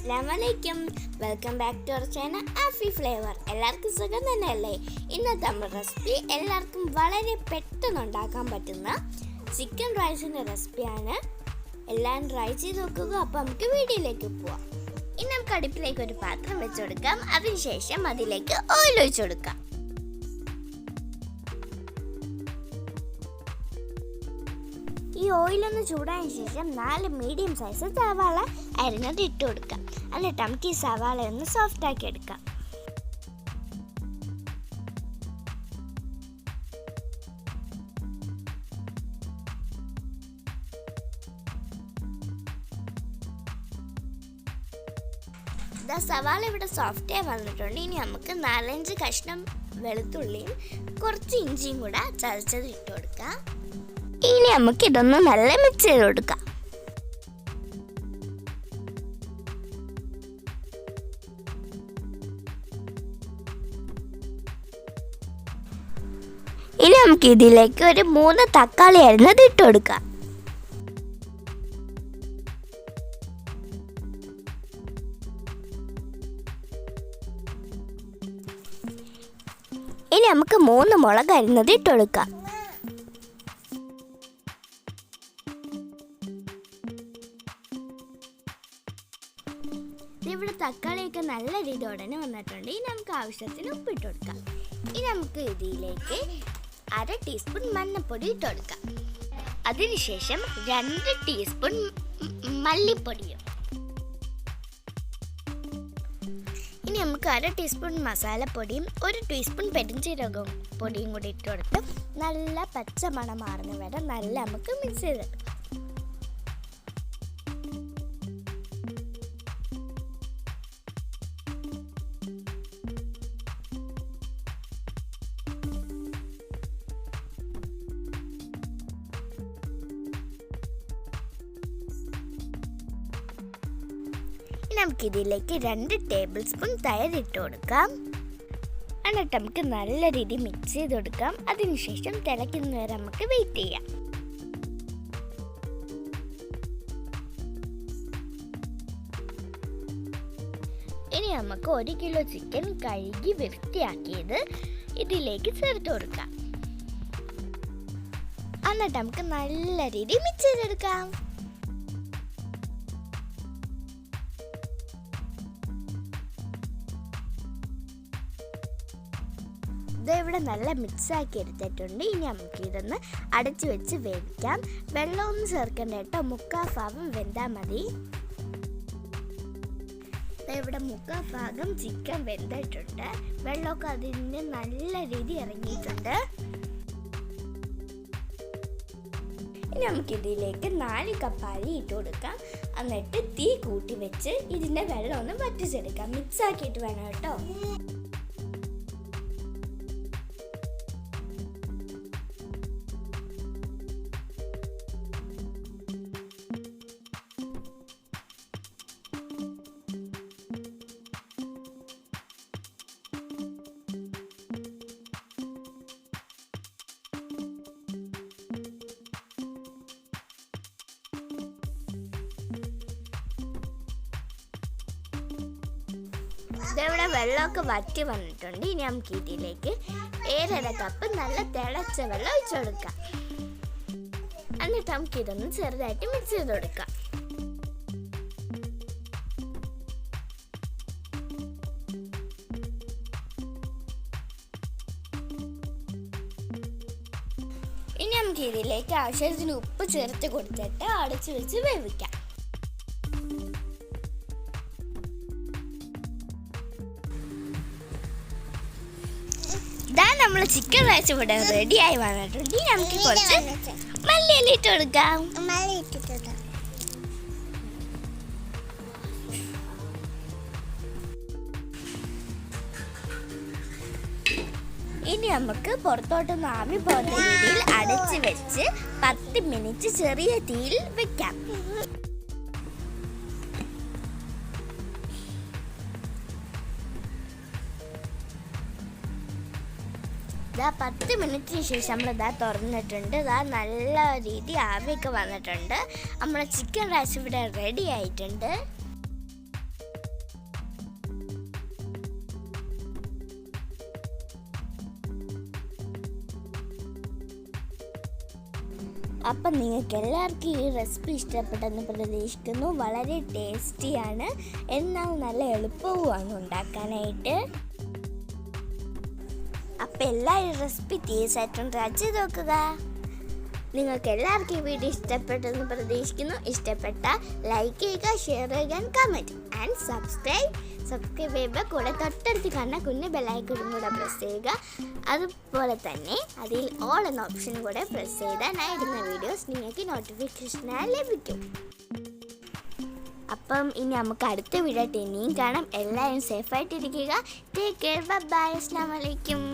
അസ്സലാമലൈക്കും. Welcome back to our channel Aafi flavour. എല്ലാവർക്കും സുഖം തന്നെയല്ലേ? ഇന്നത്തെ നമ്മുടെ റെസിപ്പി എല്ലാവർക്കും വളരെ പെട്ടെന്ന് ഉണ്ടാക്കാൻ പറ്റുന്ന ചിക്കൻ റൈസിൻ്റെ റെസിപ്പിയാണ്. എല്ലാം ട്രൈ ചെയ്ത് നോക്കുക. അപ്പോൾ നമുക്ക് വീഡിയോയിലേക്ക് പോവാം. ഇനി നമുക്ക് അടുപ്പിലേക്ക് ഒരു പാത്രം വെച്ച് കൊടുക്കാം. അതിനുശേഷം അതിലേക്ക് ഓയിൽ ഒഴിച്ചു കൊടുക്കാം. ഈ ഓയിലൊന്ന് ചൂടായതിനു ശേഷം 4 മീഡിയം സൈസ് സവാള അരിഞ്ഞത് ഇട്ട് കൊടുക്കാം. എന്നിട്ട് നമുക്ക് ഈ സവാള ഒന്ന് സോഫ്റ്റ് ആക്കി എടുക്കാം. സവാള ഇവിടെ സോഫ്റ്റ് ആയി വന്നിട്ടുണ്ട്. ഇനി നമുക്ക് 4-5 കഷ്ണം വെളുത്തുള്ളിയും കുറച്ച് ഇഞ്ചിയും കൂടെ ചതച്ചത് ഇട്ട് കൊടുക്കാം. ഇനി നമുക്ക് ഇതൊന്ന് നല്ല മിക്സ് ചെയ്ത് കൊടുക്കാം. ഇനി നമുക്ക് ഇതിലേക്ക് ഒരു 3 തക്കാളി അരിഞ്ഞത് ഇട്ട് കൊടുക്കാം. ഇനി നമുക്ക് 3 മുളക് അരിഞ്ഞത് ഇട്ട് കൊടുക്കാം. ഇവിടെ തക്കാളിയൊക്കെ നല്ല രീതി ഉടനെ വന്നിട്ടുണ്ട്. ഇനി നമുക്ക് ആവശ്യത്തിന് ഉപ്പിട്ട് കൊടുക്കാം. ഇനി നമുക്ക് ഇതിലേക്ക് 1/2 ടീസ്പൂൺ മഞ്ഞൾപ്പൊടി ഇട്ട് കൊടുക്കാം. അതിനുശേഷം 2 ടീസ്പൂൺ മല്ലിപ്പൊടിയും. ഇനി നമുക്ക് 1/2 ടീസ്പൂൺ മസാലപ്പൊടിയും 1 ടീസ്പൂൺ പെരിഞ്ചീരകം പൊടിയും കൂടി ഇട്ട് കൊടുത്ത് നല്ല പച്ച മണം മാറുന്ന വരെ നല്ല നമുക്ക് മിക്സ് ചെയ്തെടുക്കാം. നമുക്കിതിലേക്ക് 2 ടേബിൾ സ്പൂൺ തൈര് ഇട്ട് കൊടുക്കാം. എന്നിട്ട് നമുക്ക് നല്ല രീതിയിൽ മിക്സ് ചെയ്ത് കൊടുക്കാം. അതിനുശേഷം തിളയ്ക്കുന്ന വരെ നമുക്ക് വെയിറ്റ് ചെയ്യാം. ഇനി നമുക്ക് 1 കിലോ ചിക്കൻ കഴുകി വൃത്തിയാക്കിയത് ഇതിലേക്ക് ചേർത്ത് കൊടുക്കാം. എന്നിട്ട് നമുക്ക് നല്ല രീതിയിൽ മിക്സ് ചെയ്തെടുക്കാം. ഇവിടെ നല്ല മിക്സാക്കി എടുത്തിട്ടുണ്ട്. ഇനി നമുക്ക് ഇതൊന്ന് അടച്ചു വെച്ച് വേവിക്കാം. വെള്ളമൊന്നും ചേർക്കണ്ട കേട്ടോ. 3/4 ഭാഗം വെന്താൽ മതി. ഇവിടെ 3/4 ഭാഗം ചിക്കൻ വെന്തിട്ടുണ്ട്. വെള്ളമൊക്കെ അതിന് നല്ല രീതി ഇറങ്ങിയിട്ടുണ്ട്. ഇനി നമുക്കിതിലേക്ക് 4 കപ്പ് അരി ഇട്ട് കൊടുക്കാം. എന്നിട്ട് തീ കൂട്ടി വെച്ച് ഇതിൻ്റെ വെള്ളം ഒന്ന് വറ്റിച്ചെടുക്കാം. മിക്സാക്കിയിട്ട് വേണം കേട്ടോ. ഇതവിടെ വെള്ളമൊക്കെ വറ്റി വന്നിട്ടുണ്ട്. ഇനി നമുക്ക് ഇതിലേക്ക് 1.5 കപ്പ് നല്ല തിളച്ച വെള്ളം ഒഴിച്ചു കൊടുക്കാം. എന്നിട്ട് നമുക്ക് ഇതൊന്ന് ചെറുതായിട്ട് മിക്സ് ചെയ്ത് കൊടുക്കാം. ഇനി നമുക്ക് ഇതിലേക്ക് ആവശ്യത്തിന് ഉപ്പ് ചേർത്ത് കൊടുത്തിട്ട് അടച്ചു വെച്ച് വേവിക്കാം. നമ്മൾ ചിക്കൻ റൈസ് ഇവിടെ റെഡിയായി വന്നിട്ടുണ്ട്. ഇനി നമുക്ക് കുറച്ച് മല്ലിയില ഇട്ട് കൊടുക്കാം. ഇനി നമുക്ക് പുറത്തോട്ടൊന്ന് ആവി പോകുന്ന രീതിയിൽ അടച്ച് വെച്ച് 10 മിനിറ്റ് ചെറിയ തീയിൽ വെക്കാം. 10 മിനിറ്റിന് ശേഷം നമ്മളിതാ തുറന്നിട്ടുണ്ട്. നല്ല രീതി ആവിയൊക്കെ വന്നിട്ടുണ്ട്. നമ്മുടെ ചിക്കൻ റൈസ് ഇവിടെ റെഡി ആയിട്ടുണ്ട്. അപ്പം നിങ്ങൾക്ക് എല്ലാവർക്കും ഈ റെസിപ്പി ഇഷ്ടപ്പെട്ടെന്ന് പ്രതീക്ഷിക്കുന്നു. വളരെ ടേസ്റ്റിയാണ്, എന്നാൽ നല്ല എളുപ്പവുമാണ് ഉണ്ടാക്കാനായിട്ട്. അപ്പം എല്ലാവരും റെസിപ്പി തീർച്ചയായിട്ടും ട്രൈ ചെയ്ത് നോക്കുക. നിങ്ങൾക്ക് എല്ലാവർക്കും ഈ വീഡിയോ ഇഷ്ടപ്പെട്ടെന്ന് പ്രതീക്ഷിക്കുന്നു. ഇഷ്ടപ്പെട്ടാൽ ലൈക്ക് ചെയ്യുക, ഷെയർ ചെയ്യുക, കമൻറ്റ് ആൻഡ് സബ്സ്ക്രൈബ് ചെയ്യുമ്പോൾ കൂടെ തൊട്ടടുത്ത് കാണുന്ന കുഞ്ഞ് ബെല്ലൈക്കണും കൂടെ പ്രസ് ചെയ്യുക. അതുപോലെ തന്നെ അതിൽ ഓൾ എന്ന ഓപ്ഷൻ കൂടെ പ്രസ് ചെയ്താൽ ഞാൻ ഇടുന്ന വീഡിയോസ് നിങ്ങൾക്ക് നോട്ടിഫിക്കേഷനായി ലഭിക്കും. അപ്പം ഇനി നമുക്ക് അടുത്ത വീഡിയോ ഇനിയും കാണാം. എല്ലാവരും സേഫായിട്ടിരിക്കുക. Take care. ബൈ. അസ്സലാമു അലൈക്കും.